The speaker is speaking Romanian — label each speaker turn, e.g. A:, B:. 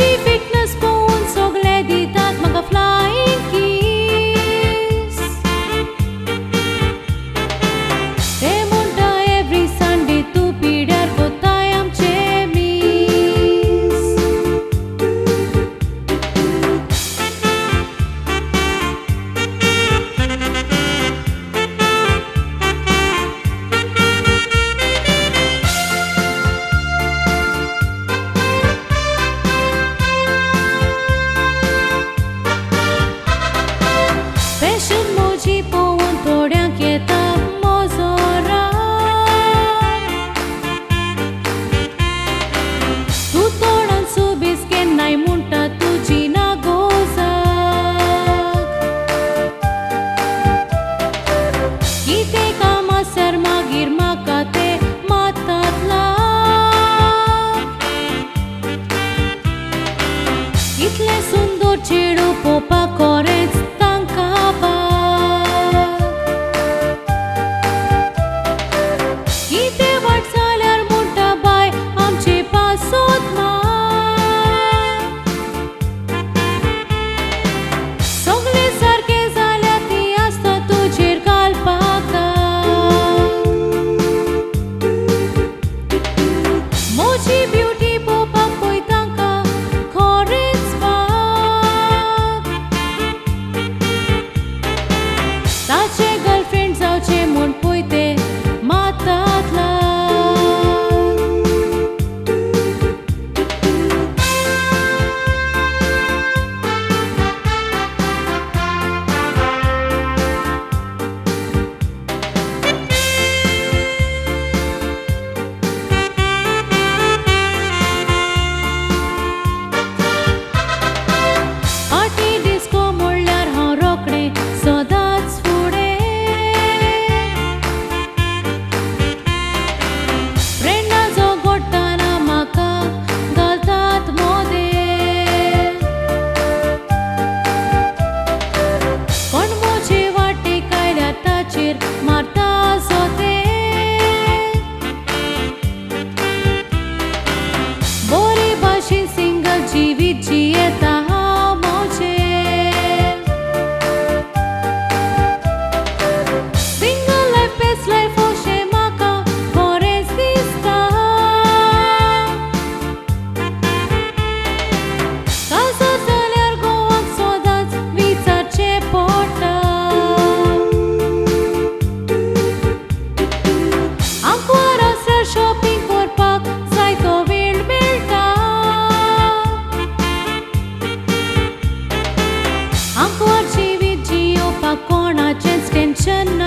A: Mochi fitness pound sogle ditat maga flying kiss. Te monta every Sunday tu pidar kotayam chemis. Fashion mochi pound thoड्या quieta mozora. Tu thodan subis ke nai munta tuji na gozak. Kite kama sarma girma kate matatla. Itle sundor chedu popa korec tankaba. Kite vatsalar munta bai amche pasot ma. Sogle sarke zalati asta tujer kalpaka. Mochi beauty popa koi tanka korec ba. Tace girlfriend zauce mun puite matatla. Party disco म्हणल्यार हांव रोखडें सदांच फुडें. फ्रेंडां जो घोट्टाना म्हाका घालतात मोदें. कोण मोचे वाटेक आयल्यार ताचेर मारता सोतें. बरे भाशेन सिंगल जिवीत जियेता हांव मोचें. Single life best life अशें म्हाका बरेंच दिसता. काजार जाल्यार गोवाक सदांच विचारचें पडटा. आंकवार आसल्यार शॉपिंग करपाक जायतो वेळ मेळटा. आंकवार जिवीत जियोवपाक कोणाचेंच टेन्शन